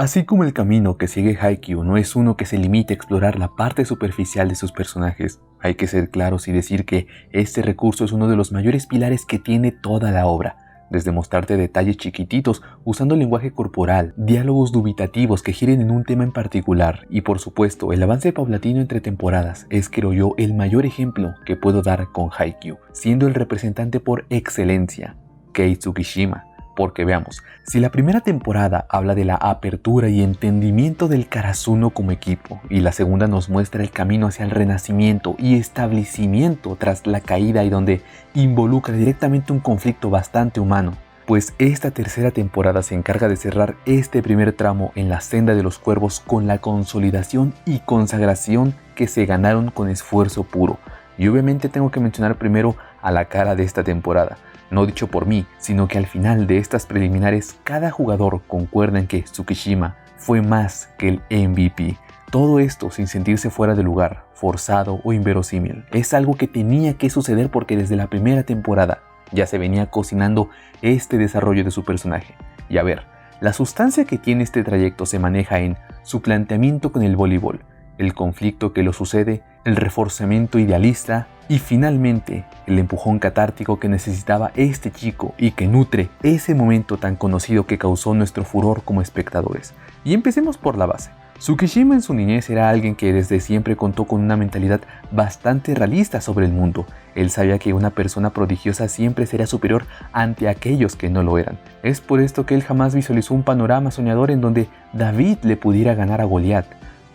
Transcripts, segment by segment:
Así como el camino que sigue Haikyuu no es uno que se limite a explorar la parte superficial de sus personajes, hay que ser claros y decir que este recurso es uno de los mayores pilares que tiene toda la obra, desde mostrarte detalles chiquititos usando lenguaje corporal, diálogos dubitativos que giren en un tema en particular y por supuesto el avance paulatino entre temporadas es, creo yo, el mayor ejemplo que puedo dar con Haikyuu, siendo el representante por excelencia, Kei Tsukishima. Porque veamos, si la primera temporada habla de la apertura y entendimiento del Karasuno como equipo, y la segunda nos muestra el camino hacia el renacimiento y establecimiento tras la caída y donde involucra directamente un conflicto bastante humano, pues esta tercera temporada se encarga de cerrar este primer tramo en la senda de los cuervos con la consolidación y consagración que se ganaron con esfuerzo puro. Y obviamente tengo que mencionar primero a la cara de esta temporada. No dicho por mí, sino que al final de estas preliminares cada jugador concuerda en que Tsukishima fue más que el MVP. Todo esto sin sentirse fuera de lugar, forzado o inverosímil. Es algo que tenía que suceder porque desde la primera temporada ya se venía cocinando este desarrollo de su personaje. Y a ver, la sustancia que tiene este trayecto se maneja en su planteamiento con el voleibol, el conflicto que lo sucede, el reforzamiento idealista y finalmente el empujón catártico que necesitaba este chico y que nutre ese momento tan conocido que causó nuestro furor como espectadores. Y empecemos por la base. Tsukishima en su niñez era alguien que desde siempre contó con una mentalidad bastante realista sobre el mundo. Él sabía que una persona prodigiosa siempre sería superior ante aquellos que no lo eran. Es por esto que él jamás visualizó un panorama soñador en donde David le pudiera ganar a Goliat.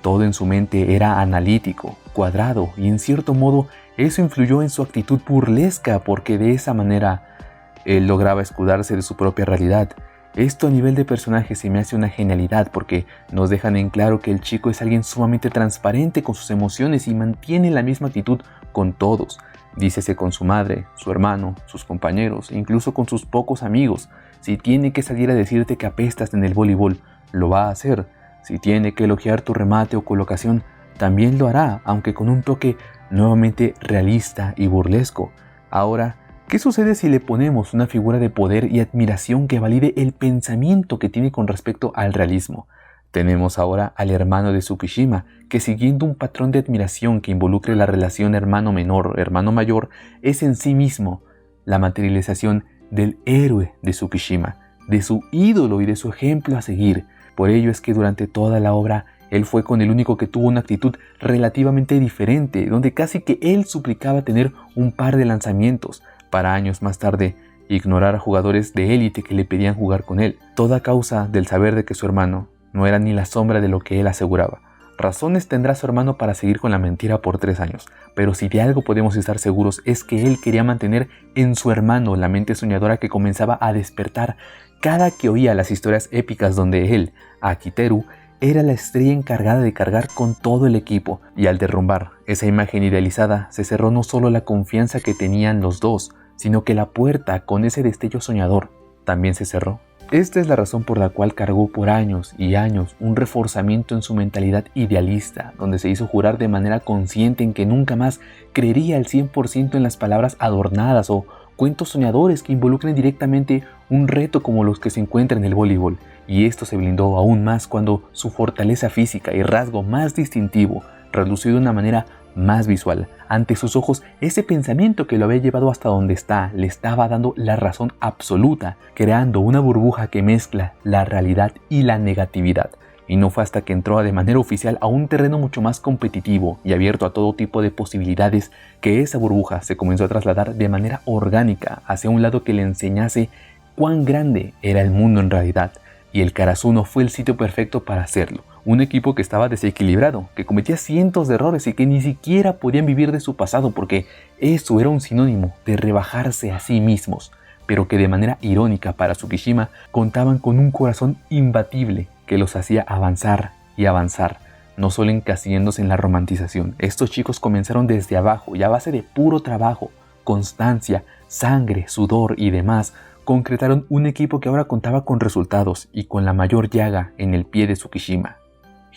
Todo en su mente era analítico, cuadrado y en cierto modo eso influyó en su actitud burlesca porque de esa manera él lograba escudarse de su propia realidad. Esto a nivel de personaje se me hace una genialidad porque nos dejan en claro que el chico es alguien sumamente transparente con sus emociones y mantiene la misma actitud con todos. Dícese con su madre, su hermano, sus compañeros, incluso con sus pocos amigos. Si tiene que salir a decirte que apestas en el voleibol, lo va a hacer. Si tiene que elogiar tu remate o colocación, también lo hará, aunque con un toque nuevamente realista y burlesco. Ahora, ¿qué sucede si le ponemos una figura de poder y admiración que valide el pensamiento que tiene con respecto al realismo? Tenemos ahora al hermano de Tsukishima, que siguiendo un patrón de admiración que involucre la relación hermano menor, hermano mayor, es en sí mismo la materialización del héroe de Tsukishima, de su ídolo y de su ejemplo a seguir. Por ello es que durante toda la obra él fue con el único que tuvo una actitud relativamente diferente, donde casi que él suplicaba tener un par de lanzamientos, para años más tarde ignorar a jugadores de élite que le pedían jugar con él, toda causa del saber de que su hermano no era ni la sombra de lo que él aseguraba. Razones tendrá su hermano para seguir con la mentira por 3 años, pero si de algo podemos estar seguros es que él quería mantener en su hermano la mente soñadora que comenzaba a despertar cada que oía las historias épicas donde él, Akiteru, era la estrella encargada de cargar con todo el equipo, y al derrumbar esa imagen idealizada se cerró no solo la confianza que tenían los dos, sino que la puerta con ese destello soñador también se cerró. Esta es la razón por la cual cargó por años y años un reforzamiento en su mentalidad idealista, donde se hizo jurar de manera consciente en que nunca más creería al 100% en las palabras adornadas o cuentos soñadores que involucren directamente un reto como los que se encuentran en el voleibol, y esto se blindó aún más cuando su fortaleza física y rasgo más distintivo relució de una manera más visual. Ante sus ojos, ese pensamiento que lo había llevado hasta donde está le estaba dando la razón absoluta, creando una burbuja que mezcla la realidad y la negatividad. Y no fue hasta que entró de manera oficial a un terreno mucho más competitivo y abierto a todo tipo de posibilidades que esa burbuja se comenzó a trasladar de manera orgánica hacia un lado que le enseñase cuán grande era el mundo en realidad. Y el Karasuno fue el sitio perfecto para hacerlo. Un equipo que estaba desequilibrado, que cometía cientos de errores y que ni siquiera podían vivir de su pasado porque eso era un sinónimo de rebajarse a sí mismos, pero que de manera irónica para Tsukishima contaban con un corazón imbatible que los hacía avanzar y avanzar, no solo encasillándose en la romantización. Estos chicos comenzaron desde abajo y a base de puro trabajo, constancia, sangre, sudor y demás, concretaron un equipo que ahora contaba con resultados y con la mayor llaga en el pie de Tsukishima,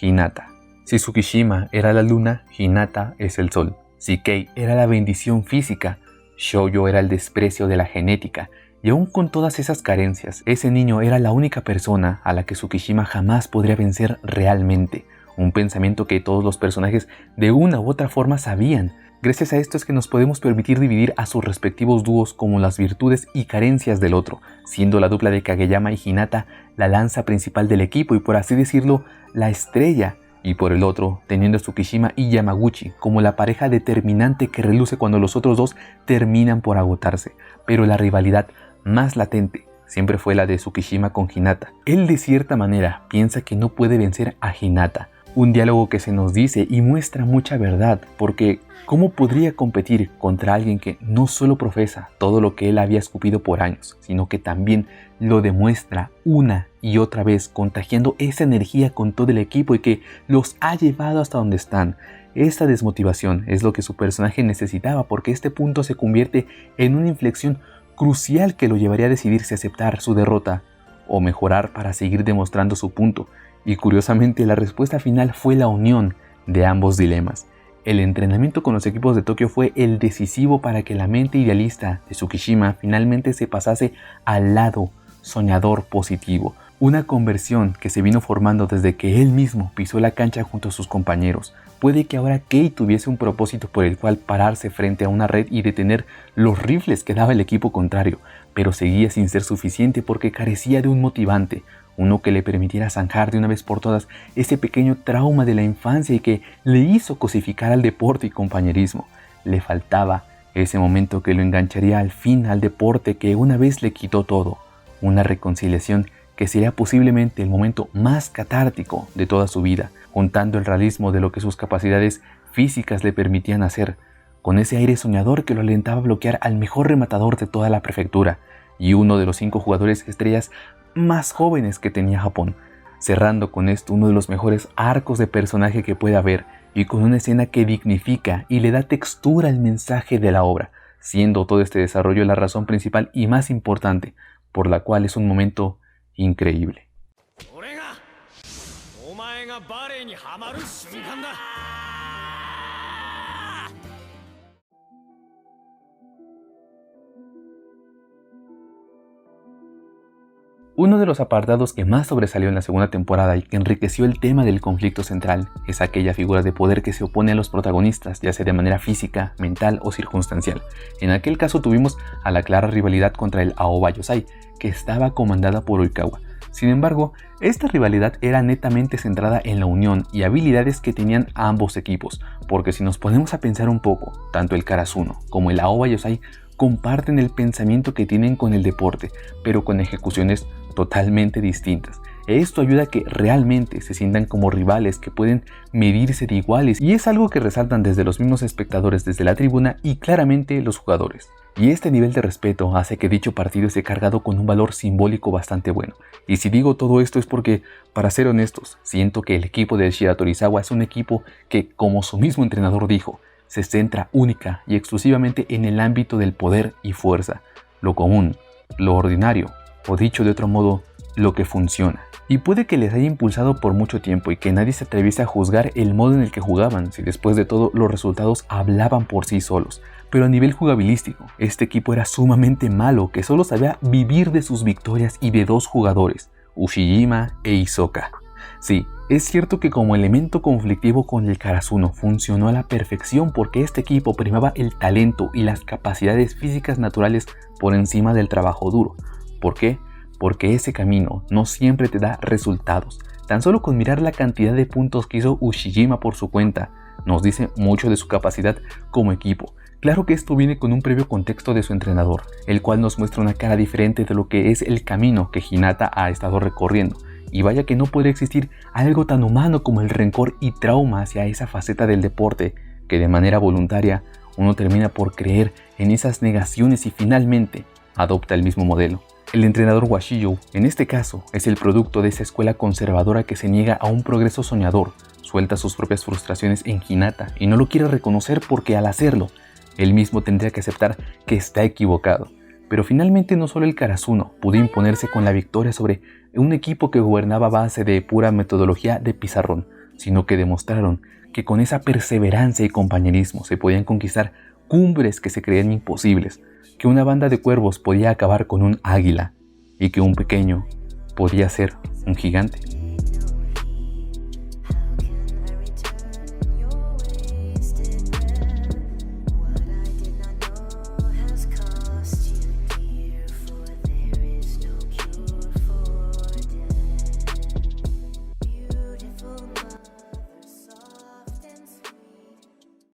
Hinata. Si Tsukishima era la luna, Hinata es el sol. Si Kei era la bendición física, Shoujo era el desprecio de la genética. Y aún con todas esas carencias, ese niño era la única persona a la que Tsukishima jamás podría vencer realmente. Un pensamiento que todos los personajes de una u otra forma sabían. Gracias a esto es que nos podemos permitir dividir a sus respectivos dúos como las virtudes y carencias del otro, siendo la dupla de Kageyama y Hinata la lanza principal del equipo y por así decirlo, la estrella, y por el otro, teniendo a Tsukishima y Yamaguchi como la pareja determinante que reluce cuando los otros dos terminan por agotarse. Pero la rivalidad más latente siempre fue la de Tsukishima con Hinata. Él de cierta manera piensa que no puede vencer a Hinata. Un diálogo que se nos dice y muestra mucha verdad, porque ¿cómo podría competir contra alguien que no solo profesa todo lo que él había escupido por años, sino que también lo demuestra una y otra vez, contagiando esa energía con todo el equipo y que los ha llevado hasta donde están? Esta desmotivación es lo que su personaje necesitaba, porque este punto se convierte en una inflexión crucial que lo llevaría a decidir si aceptar su derrota o mejorar para seguir demostrando su punto. Y curiosamente la respuesta final fue la unión de ambos dilemas. El entrenamiento con los equipos de Tokio fue el decisivo para que la mente idealista de Tsukishima finalmente se pasase al lado soñador positivo. Una conversión que se vino formando desde que él mismo pisó la cancha junto a sus compañeros. Puede que ahora Kei tuviese un propósito por el cual pararse frente a una red y detener los rifles que daba el equipo contrario, pero seguía sin ser suficiente porque carecía de un motivante, uno que le permitiera zanjar de una vez por todas ese pequeño trauma de la infancia y que le hizo cosificar al deporte y compañerismo. Le faltaba ese momento que lo engancharía al fin al deporte que una vez le quitó todo, una reconciliación que sería posiblemente el momento más catártico de toda su vida, juntando el realismo de lo que sus capacidades físicas le permitían hacer, con ese aire soñador que lo alentaba a bloquear al mejor rematador de toda la prefectura y uno de los 5 jugadores estrellas más jóvenes que tenía Japón, cerrando con esto uno de los mejores arcos de personaje que puede haber y con una escena que dignifica y le da textura al mensaje de la obra, siendo todo este desarrollo la razón principal y más importante, por la cual es un momento increíble. Uno de los apartados que más sobresalió en la segunda temporada y que enriqueció el tema del conflicto central es aquella figura de poder que se opone a los protagonistas, ya sea de manera física, mental o circunstancial. En aquel caso tuvimos a la clara rivalidad contra el Aoba Yosai, que estaba comandada por Oikawa. Sin embargo, esta rivalidad era netamente centrada en la unión y habilidades que tenían ambos equipos, porque si nos ponemos a pensar un poco, tanto el Karasuno como el Aoba Yosai comparten el pensamiento que tienen con el deporte, pero con ejecuciones totalmente distintas. Esto ayuda a que realmente se sientan como rivales que pueden medirse de iguales, y es algo que resaltan desde los mismos espectadores desde la tribuna y claramente los jugadores. Y este nivel de respeto hace que dicho partido esté cargado con un valor simbólico bastante bueno. Y si digo todo esto es porque, para ser honestos, siento que el equipo de Shira Torizawa es un equipo que, como su mismo entrenador dijo, se centra única y exclusivamente en el ámbito del poder y fuerza, lo común, lo ordinario, o dicho de otro modo, lo que funciona. Y puede que les haya impulsado por mucho tiempo y que nadie se atreviese a juzgar el modo en el que jugaban, si después de todo los resultados hablaban por sí solos. Pero a nivel jugabilístico, este equipo era sumamente malo, que solo sabía vivir de sus victorias y de 2 jugadores, Ushijima e Hisoka. Sí, es cierto que como elemento conflictivo con el Karasuno funcionó a la perfección porque este equipo primaba el talento y las capacidades físicas naturales por encima del trabajo duro. ¿Por qué? Porque ese camino no siempre te da resultados. Tan solo con mirar la cantidad de puntos que hizo Ushijima por su cuenta, nos dice mucho de su capacidad como equipo. Claro que esto viene con un previo contexto de su entrenador, el cual nos muestra una cara diferente de lo que es el camino que Hinata ha estado recorriendo. Y vaya que no podría existir algo tan humano como el rencor y trauma hacia esa faceta del deporte, que de manera voluntaria uno termina por creer en esas negaciones y finalmente adopta el mismo modelo. El entrenador Washiyu, en este caso, es el producto de esa escuela conservadora que se niega a un progreso soñador, suelta sus propias frustraciones en Hinata y no lo quiere reconocer porque al hacerlo, él mismo tendría que aceptar que está equivocado. Pero finalmente no solo el Karasuno pudo imponerse con la victoria sobre un equipo que gobernaba a base de pura metodología de pizarrón, sino que demostraron que con esa perseverancia y compañerismo se podían conquistar cumbres que se creían imposibles. que una banda de cuervos podía acabar con un águila y que un pequeño podía ser un gigante.